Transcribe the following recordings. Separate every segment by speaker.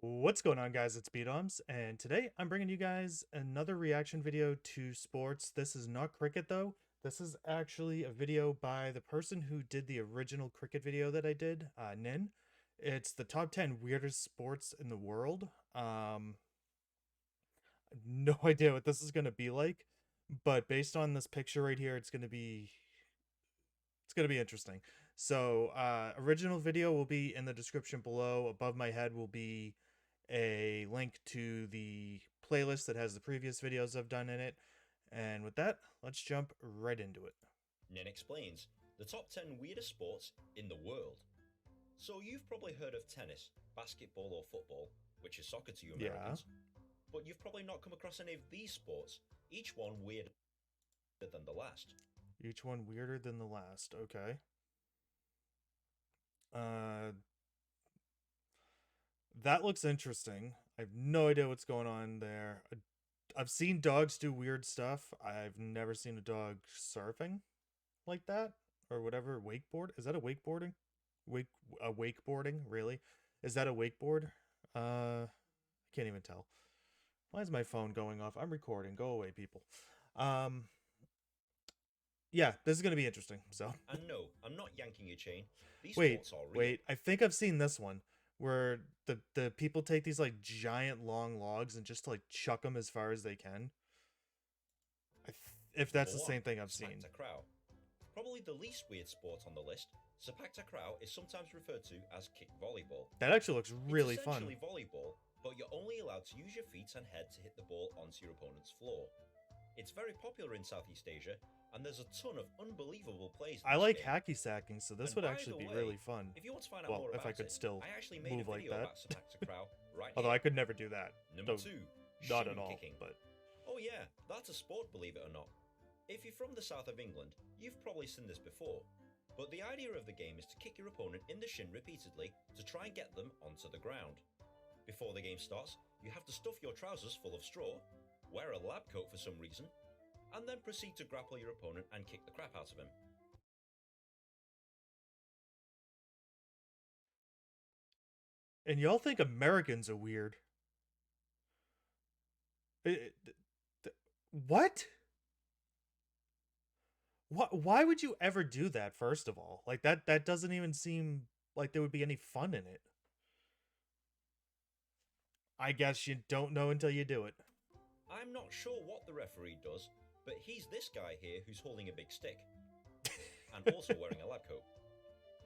Speaker 1: What's going on, guys? It's Beatoms, and today I'm bringing you guys another reaction video to sports. This is not cricket, though. This is actually a video by the person who did the original cricket video that I did, Nin. It's the top 10 weirdest sports in the world. No idea what this is going to be like, but based on this picture right here, it's gonna be interesting. So, original video will be in the description below. Above my head will be a link to the playlist that has the previous videos I've done in it. And with that, let's jump right into it.
Speaker 2: Nin explains the top 10 weirdest sports in the world. So you've probably heard of tennis, basketball, or football, which is soccer to you
Speaker 1: Yeah,
Speaker 2: Americans, but you've probably not come across any of these sports, each one weirder than the last.
Speaker 1: each one weirder than the last. Okay. Uh, that looks interesting. I have no idea what's going on there. I've seen dogs do weird stuff. I've never seen a dog surfing like that or whatever. Wakeboard? Is that a wakeboarding? Wake a wakeboarding? Really? Is that a wakeboard? I can't even tell. Why is my phone going off? I'm recording. Go away, people. Um, yeah, this is gonna be interesting. So,
Speaker 2: And no, I'm not yanking your chain, these
Speaker 1: wait,
Speaker 2: sports are real.
Speaker 1: wait. I think I've seen this one where the people take these like giant long logs and just like chuck them as far as they can. If that's
Speaker 2: Number
Speaker 1: the
Speaker 2: 1,
Speaker 1: same thing I've
Speaker 2: Smack
Speaker 1: seen.
Speaker 2: Takraw. Probably the least weird sport on the list, Sepak Takraw is sometimes referred to as kick volleyball.
Speaker 1: That actually looks
Speaker 2: It's
Speaker 1: really fun.
Speaker 2: essentially volleyball, but you're only allowed to use your feet and head to hit the ball onto your opponent's floor. It's very popular in Southeast Asia, and there's a ton of unbelievable plays in
Speaker 1: I
Speaker 2: this
Speaker 1: like
Speaker 2: game.
Speaker 1: hacky sacking, so this
Speaker 2: And
Speaker 1: would
Speaker 2: by
Speaker 1: actually
Speaker 2: the
Speaker 1: be
Speaker 2: way,
Speaker 1: really fun.
Speaker 2: if you want to find out
Speaker 1: Well,
Speaker 2: more
Speaker 1: if I
Speaker 2: about
Speaker 1: could
Speaker 2: it,
Speaker 1: still
Speaker 2: I actually made a
Speaker 1: move like
Speaker 2: video
Speaker 1: that.
Speaker 2: about Sepak Takraw right
Speaker 1: Although
Speaker 2: here.
Speaker 1: I could never do that.
Speaker 2: Number
Speaker 1: No,
Speaker 2: 2,
Speaker 1: not at
Speaker 2: shin
Speaker 1: all.
Speaker 2: kicking.
Speaker 1: But
Speaker 2: Oh yeah, that's a sport, believe it or not. If you're from the south of England, you've probably seen this before. But the idea of the game is to kick your opponent in the shin repeatedly to try and get them onto the ground. Before the game starts, you have to stuff your trousers full of straw, wear a lab coat for some reason, and then proceed to grapple your opponent and kick the crap out of him.
Speaker 1: and y'all think Americans are weird? What? What? Why would you ever do that? First of all, like that doesn't even seem like there would be any fun in it. I guess you don't know until you do it.
Speaker 2: I'm not sure what the referee does, but he's this guy here who's holding a big stick and also wearing a lab coat.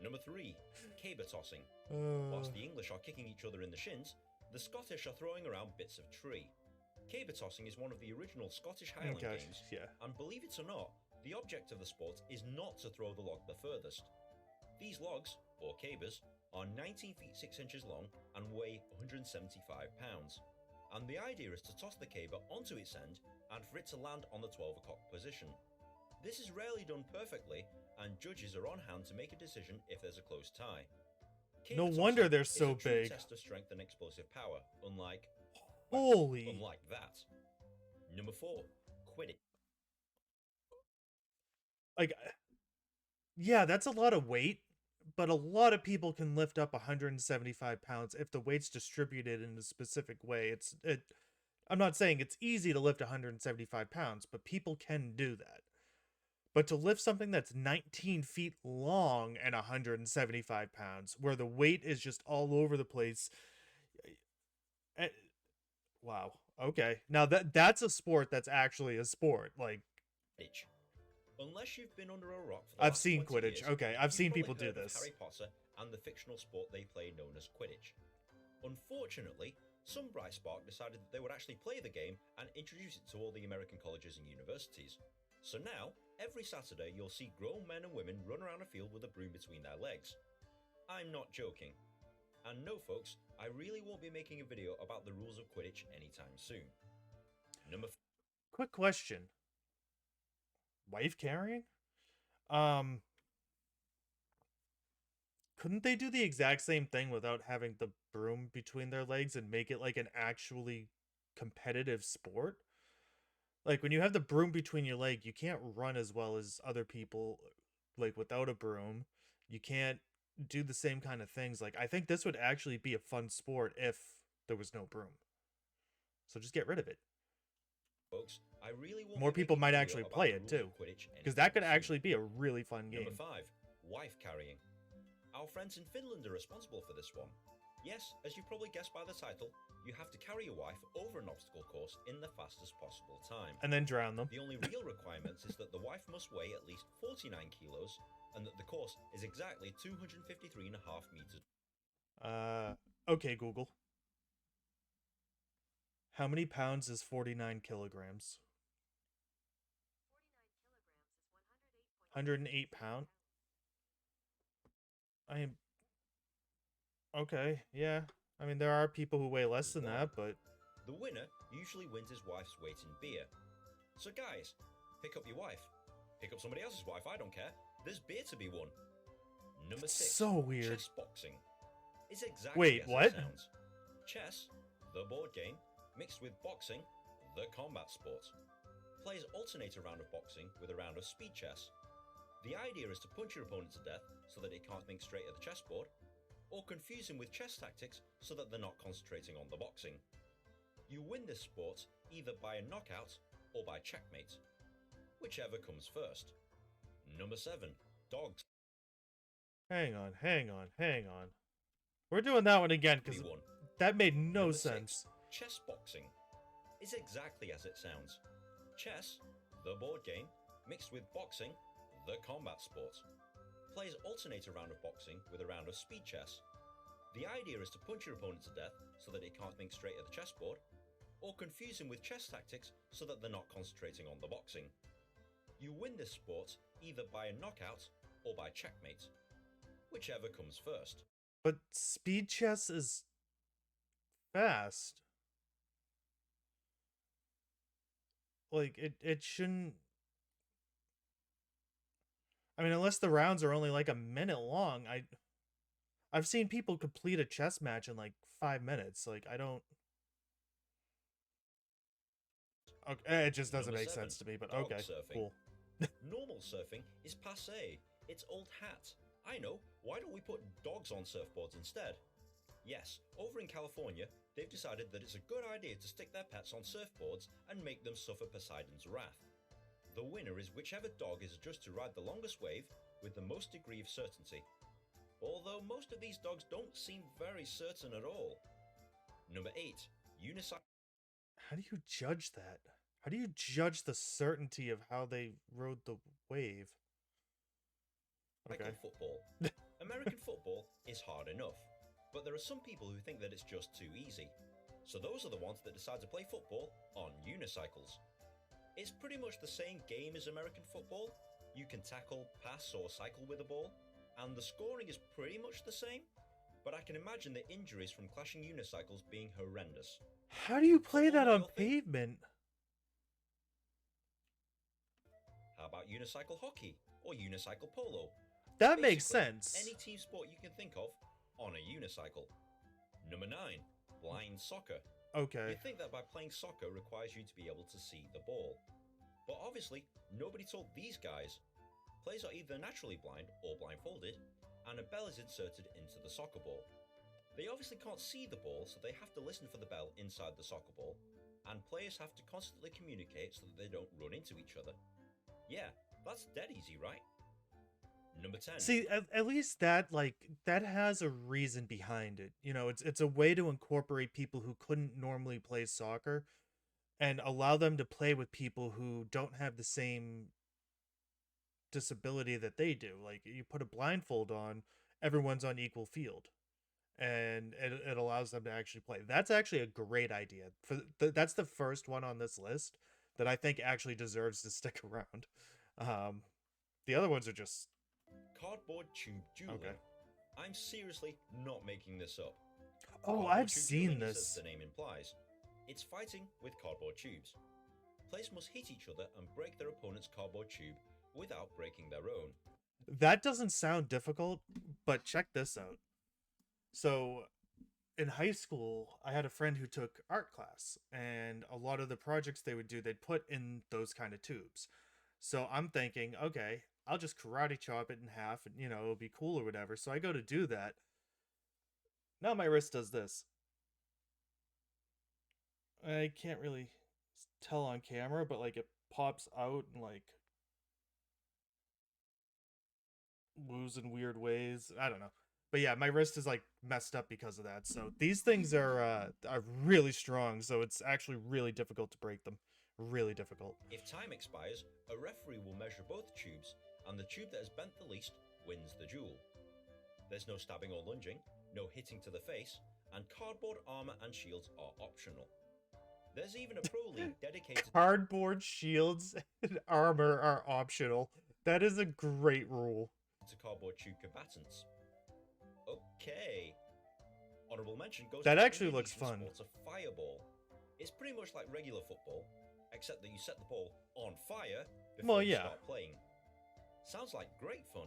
Speaker 2: Number 3, caber tossing. Whilst the English are kicking each other in the shins, the Scottish are throwing around bits of tree. Caber tossing is one of the original Scottish Highland
Speaker 1: okay,
Speaker 2: games,
Speaker 1: yeah.
Speaker 2: and believe it or not, the object of the sport is not to throw the log the furthest. These logs, or cabers, are 19 feet 6 inches long and weigh 175 pounds. And the idea is to toss the caber onto its end and for it to land on the 12 o'clock position. This is rarely done perfectly, and judges are on hand to make a decision if there's a close tie.
Speaker 1: No
Speaker 2: Caber
Speaker 1: wonder
Speaker 2: tossing
Speaker 1: they're
Speaker 2: is
Speaker 1: so
Speaker 2: a true
Speaker 1: big.
Speaker 2: test of strength and explosive power, unlike, well,
Speaker 1: Holy.
Speaker 2: unlike that. Number 4, Quidditch.
Speaker 1: Like, yeah, that's a lot of weight, but a lot of people can lift up 175 pounds if the weight's distributed in a specific way. I'm not saying it's easy to lift 175 pounds, but people can do that. But to lift something that's 19 feet long and 175 pounds, where the weight is just all over the place, eh, wow. Okay, now that's a sport that's actually a sport. Like,
Speaker 2: Unless you've been under a rock for the
Speaker 1: I've
Speaker 2: last
Speaker 1: seen
Speaker 2: 20
Speaker 1: Quidditch.
Speaker 2: years,
Speaker 1: Okay, I've
Speaker 2: you've
Speaker 1: seen
Speaker 2: probably
Speaker 1: people do
Speaker 2: heard of
Speaker 1: this.
Speaker 2: Harry Potter and the fictional sport they play known as Quidditch. Unfortunately, some bright spark decided that they would actually play the game and introduce it to all the American colleges and universities. So now, every Saturday you'll see grown men and women run around a field with a broom between their legs. I'm not joking. And no folks, I really won't be making a video about the rules of Quidditch anytime soon. Number
Speaker 1: Quick question. Wife carrying? Um, couldn't they do the exact same thing without having the broom between their legs and make it like an actually competitive sport? Like when you have the broom between your leg, you can't run as well as other people like without a broom. You can't do the same kind of things. Like I think this would actually be a fun sport if there was no broom. So just get rid of it.
Speaker 2: Folks, I really won't
Speaker 1: More
Speaker 2: be
Speaker 1: people
Speaker 2: making a
Speaker 1: might
Speaker 2: video
Speaker 1: actually
Speaker 2: about
Speaker 1: play
Speaker 2: the
Speaker 1: it
Speaker 2: rules
Speaker 1: too,
Speaker 2: of Quidditch
Speaker 1: because that
Speaker 2: anytime
Speaker 1: could
Speaker 2: soon.
Speaker 1: actually be a really fun
Speaker 2: Number
Speaker 1: game.
Speaker 2: 5. Wife carrying. Our friends in Finland are responsible for this one. Yes, as you probably guessed by the title, you have to carry your wife over an obstacle course in the fastest possible time.
Speaker 1: And then drown them.
Speaker 2: The only real requirements is that the wife must weigh at least 49 kilos and that the course is exactly 253.5 meters.
Speaker 1: Okay, Google. How many pounds is 49 kilograms? 108 pound? I am... Okay, yeah. I mean, there are people who weigh less than that, but...
Speaker 2: The winner usually wins his wife's weight in beer. So guys, pick up your wife. Pick up somebody else's wife, I don't care. There's beer to be won. Number 6.
Speaker 1: So weird.
Speaker 2: Chess boxing. Is exactly
Speaker 1: Wait,
Speaker 2: as
Speaker 1: what?
Speaker 2: it sounds. Chess, the board game, mixed with boxing, the combat sport. Players alternate a round of boxing with a round of speed chess. The idea is to punch your opponent to death so that he can't think straight at the chessboard, or confuse him with chess tactics so that they're not concentrating on the boxing. You win this sport either by a knockout or by checkmate, whichever comes first. Number 7. Dogs.
Speaker 1: Hang on. We're doing that one again, because that made no
Speaker 2: Number
Speaker 1: sense.
Speaker 2: 6. Chess boxing. Is exactly as it sounds. Chess, the board game, mixed with boxing, the combat sport. Players alternate a round of boxing with a round of speed chess. The idea is to punch your opponent to death so that he can't think straight at the chessboard, or confuse him with chess tactics so that they're not concentrating on the boxing. You win this sport either by a knockout or by checkmate, whichever comes first.
Speaker 1: But speed chess is fast. Like, it shouldn't... I mean, unless the rounds are only like a minute long, I've seen people complete a chess match in like 5 minutes. Like, I don't... Okay, it just doesn't
Speaker 2: Number
Speaker 1: make
Speaker 2: 7.
Speaker 1: sense to me, but
Speaker 2: Dog
Speaker 1: okay,
Speaker 2: surfing.
Speaker 1: cool.
Speaker 2: Normal surfing is passé. It's old hat. I know, why don't we put dogs on surfboards instead? Yes, over in California, they've decided that it's a good idea to stick their pets on surfboards and make them suffer Poseidon's wrath. The winner is whichever dog is adjudged to ride the longest wave with the most degree of certainty. Although most of these dogs don't seem very certain at all. Number 8. Unicycle.
Speaker 1: How do you judge that? How do you judge the certainty of how they rode the wave? Okay.
Speaker 2: Football. American football is hard enough, but there are some people who think that it's just too easy. So those are the ones that decide to play football on unicycles. It's pretty much the same game as American football. You can tackle, pass, or cycle with a ball, and the scoring is pretty much the same, but I can imagine the injuries from clashing unicycles being horrendous.
Speaker 1: How do you play that on
Speaker 2: Football, your thing?
Speaker 1: pavement?
Speaker 2: How about unicycle hockey or unicycle polo?
Speaker 1: That makes
Speaker 2: Basically,
Speaker 1: sense.
Speaker 2: any team sport you can think of on a unicycle. Number 9. Blind soccer.
Speaker 1: Okay.
Speaker 2: You think that by playing soccer requires you to be able to see the ball. But obviously, nobody told these guys. Players are either naturally blind or blindfolded, and a bell is inserted into the soccer ball. They obviously can't see the ball, so they have to listen for the bell inside the soccer ball, and players have to constantly communicate so that they don't run into each other. Yeah, that's dead easy, right? Number 10.
Speaker 1: See, at least that, like, that has a reason behind it. You know, it's a way to incorporate people who couldn't normally play soccer and allow them to play with people who don't have the same disability that they do. Like, you put a blindfold on, everyone's on equal field, and it allows them to actually play. That's actually a great idea. That's the first one on this list that I think actually deserves to stick around. The other ones are just...
Speaker 2: Cardboard tube dueling.
Speaker 1: Okay.
Speaker 2: I'm seriously not making this up.
Speaker 1: Oh,
Speaker 2: Cardboard
Speaker 1: I've
Speaker 2: tube
Speaker 1: seen
Speaker 2: dueling is,
Speaker 1: this.
Speaker 2: as the name implies. It's fighting with cardboard tubes. Players must hit each other and break their opponent's cardboard tube without breaking their own.
Speaker 1: That doesn't sound difficult, but check this out. So, in high school, I had a friend who took art class, and a lot of the projects they would do, they'd put in those kind of tubes. So I'm thinking, okay, I'll just karate chop it in half, and, you know, it'll be cool or whatever. So I go to do that. Now my wrist does this. I can't really tell on camera, but like it pops out and like moves in weird ways. I don't know. But yeah, my wrist is like messed up because of that. So these things are really strong, so it's actually really difficult to break them. Really difficult.
Speaker 2: If time expires, a referee will measure both tubes, and the tube that has bent the least wins the duel. There's no stabbing or lunging, no hitting to the face, and cardboard armor and shields are optional. There's even a pro league dedicated
Speaker 1: Cardboard shields and armor are optional. That is a great rule.
Speaker 2: to cardboard tube combatants. Okay. Honourable mention goes to
Speaker 1: That
Speaker 2: the
Speaker 1: actually looks
Speaker 2: Indonesian
Speaker 1: fun.
Speaker 2: sport of fireball. It's pretty much like regular football, except that you set the ball on fire
Speaker 1: Well,
Speaker 2: before you
Speaker 1: yeah.
Speaker 2: start playing. Sounds like great fun.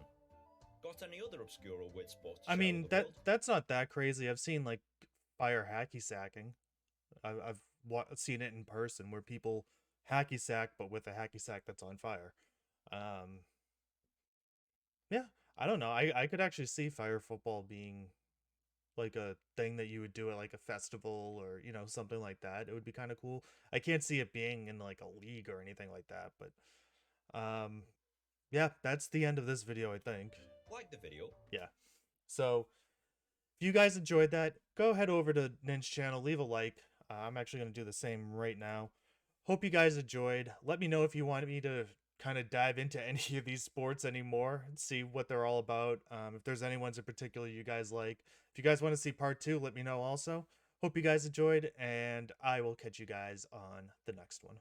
Speaker 2: Got any other obscure or weird sports to
Speaker 1: I
Speaker 2: share
Speaker 1: mean
Speaker 2: with the world?
Speaker 1: that's not that crazy. I've seen like fire hacky sacking. I've seen it in person where people hacky sack, but with a hacky sack that's on fire. Um, yeah, I don't know. I could actually see fire football being like a thing that you would do at like a festival or something like that. It would be kind of cool. I can't see it being in like a league or anything like that, but um, yeah, that's the end of this video, I think.
Speaker 2: Like the video.
Speaker 1: Yeah. So if you guys enjoyed that, go head over to Nin's channel, leave a like. I'm actually going to do the same right now. Hope you guys enjoyed. Let me know if you want me to kind of dive into any of these sports anymore and see what they're all about. If there's any ones in particular you guys like. If you guys want to see part 2, let me know also. Hope you guys enjoyed, and I will catch you guys on the next one.